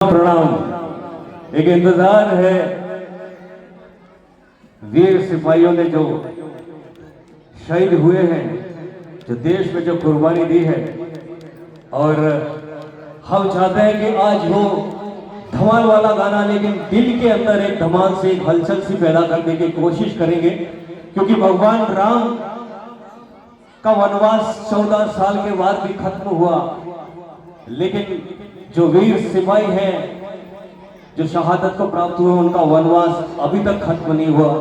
प्रणाम। एक इंतजार है वीर सिपाहियों ने जो शहीद हुए हैं, जो देश में जो कुर्बानी दी है, और हम चाहते हैं कि आज वो धमाल वाला गाना लेकिन दिल के अंदर एक धमाल से एक हलचल सी पैदा करने की कोशिश करेंगे, क्योंकि भगवान राम का वनवास 14 साल के बाद भी खत्म हुआ, लेकिन जो वीर सिपाही हैं जो शहादत को प्राप्त हुए उनका वनवास अभी तक खत्म नहीं हुआ।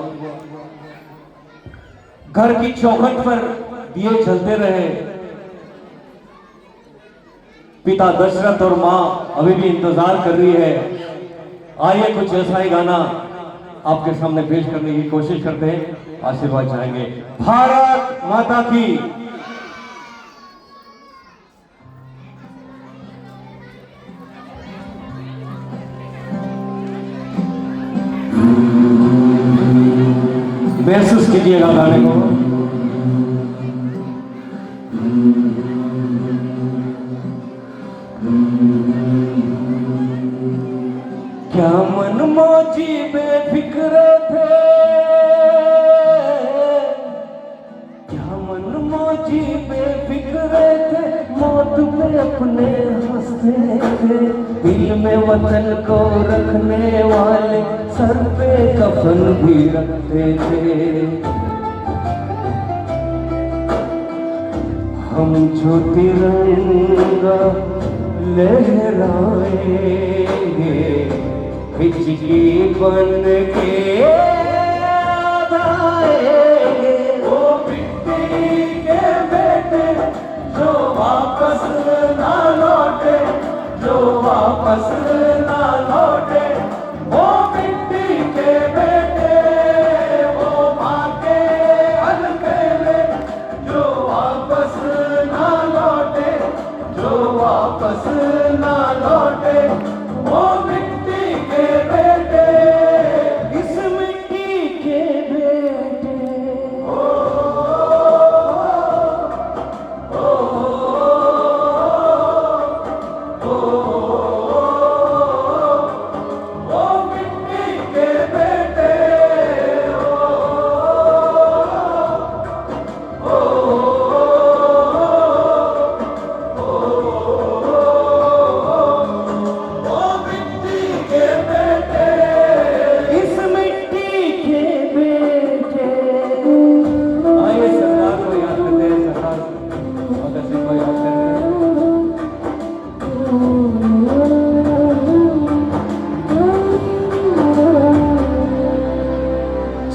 घर की चौखट पर दिए जलते रहे, पिता दशरथ और मां अभी भी इंतजार कर रही है। आइए कुछ ऐसा ही गाना आपके सामने पेश करने की कोशिश करते हैं, आशीर्वाद चाहेंगे। भारत माता की। महसूस कीजिएगा गाने को। क्या मन मौजी बेफिक्र थे, क्या मन मौजी बेफिक्र थे, मौत में अपने हंसते थे, दिल में वतन को रखने वाले सर पे कफन भी रखते थे। हम जो तिरंगा लहराएंगे, हिचकी बन के आएंगे, वो मिट्टी के बेटे जो वापस ना लौटे, जो वापस ना लौटे, वो मिट्टी के बेटे, वो माँ के अलबेले जो वापस ना लौटे, जो वापस ना लौटे, वो मिट्टी के बेटे, इस मिट्टी के बेटे।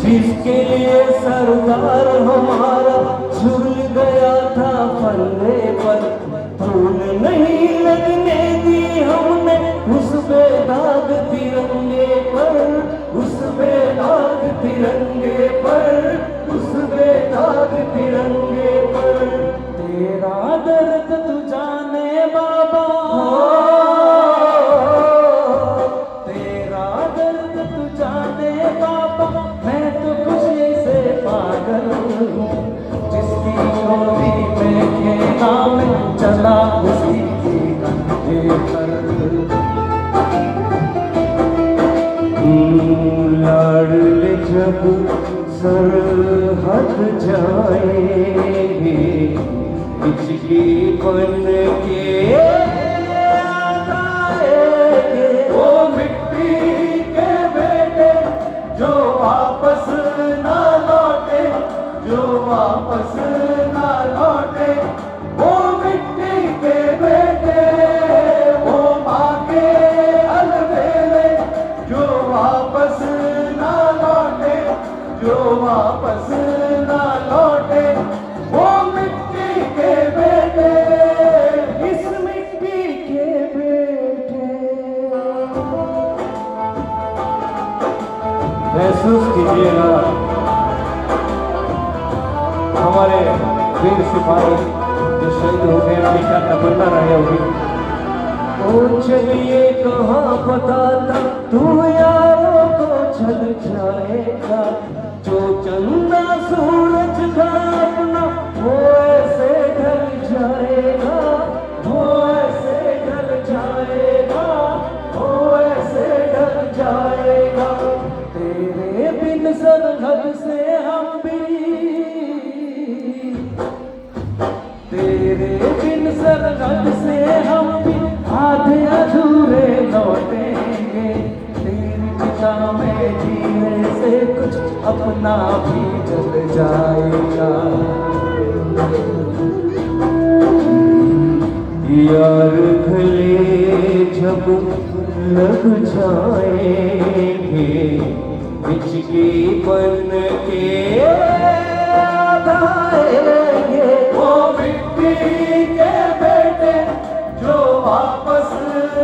जिसके लिए सरदार हमारा झुल गया था फंदे पर, धूल नहीं लगने दी हमने उस बेदाग तिरंगे पर, उस बेदाग तिरंगे पर, उस बेदाग तिरंगे पर। तेरा दर्द तू जाने बाबा, तेरा दर्द तू जाने बाबा, मैं तो खुशी से पागल हूँ, जिसकी गोदी में खेला में चला उसी की कंधे पर। लाडले जब सरहद जाएंगे, हिचकी बन के आएंगे, वो मिट्टी के बेटे जो वापस ना लौटे, जो वापस ना लौटे, वो मिट्टी के बेटे, वो माँ के अलबेले जो वापस ना लौटे, जो वापस ना लौटे, वो मिट्टी के बेटे, इस मिट्टी के बेटे। महसूस कीजिएगा हमारे वीर सिपाही जो शहीद हो गए, उनकी क्या तमन्ना रही होगी। ओ चलिए कहाँ पता था तू यारों को छल जाएगा, जो चंदा सूरज का अपना वो ऐसे ढल जाएगा, वो ऐसे ढल जाएगा, वो सरहद से हम भी तेरे बिन सरहद से हम भी आधे अधूरे लौटेंगे। तेरी चिता में जीने से कुछ अपना भी जल जाएगा। यार गले जब लग जाएंगे बिजली बन के आएंगे वो मिट्टी के बेटे जो वापस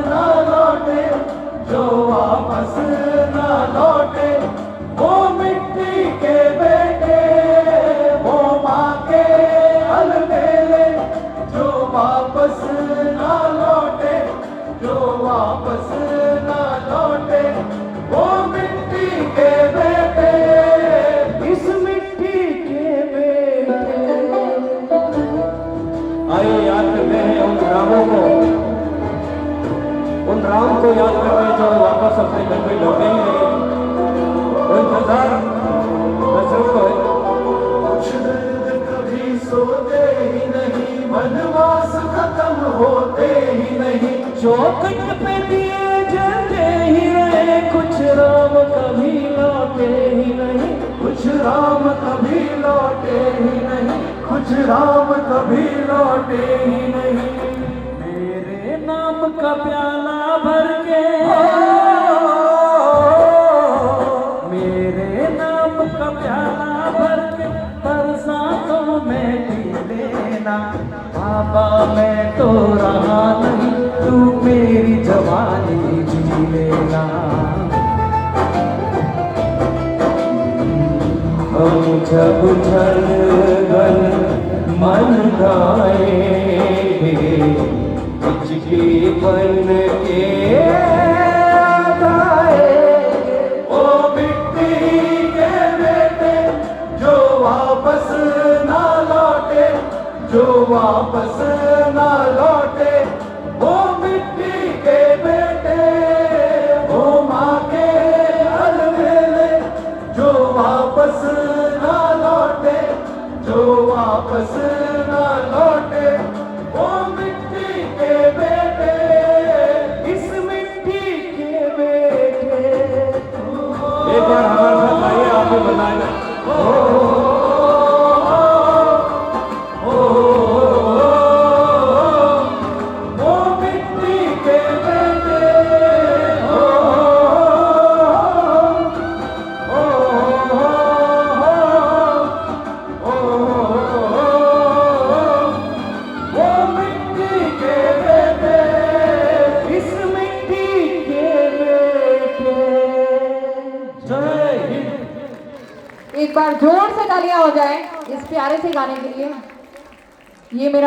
ना लौटे, जो वापस ना लौटे। वो मिट्टी के बेटे वो माँ के अलबेले जो वापस ना लौटे, जो वापस ना लौटे। वो मिट्टी के बेटे, इस मिट्टी के बेटे। आइए याद करते हैं उन रामों को, उन राम को याद करते हैं जो वापस अपने घर में लौटे ही नहीं। वो इंतजार दशरथ को है। कुछ दर्द कभी सोते ही नहीं, वनवास खत्म होते ही नहीं। चौखट पे दिए जलते ही रहे, कुछ राम कभी लौटे ही नहीं, कुछ राम कभी लौटे ही नहीं, कुछ राम कभी लौटे ही नहीं। मेरे नाम का प्याला भर के, मेरे नाम का प्याला भर के बरसातों में पी लेना। बाबा मैं तो रहा नहीं, तू मेरी जवानी जी लेना। हम जब झलगल मन गाएंगे बिजली बन के आएंगे वो मिट्टी के बेटे जो वापस ना लौटे, जो वापस ना लौटे। वो मिट्टी के बेटे वो माँ के अलबेले जो वापस ना लौटे, जो वापस ना लौटे। वो मिट्टी के बेटे, इस मिट्टी के बेटे। एक बार हमारे साथ आइए, आपको बताएगा। एक बार जोर से तालियां हो जाए इस प्यारे से गाने के लिए। ये मेरा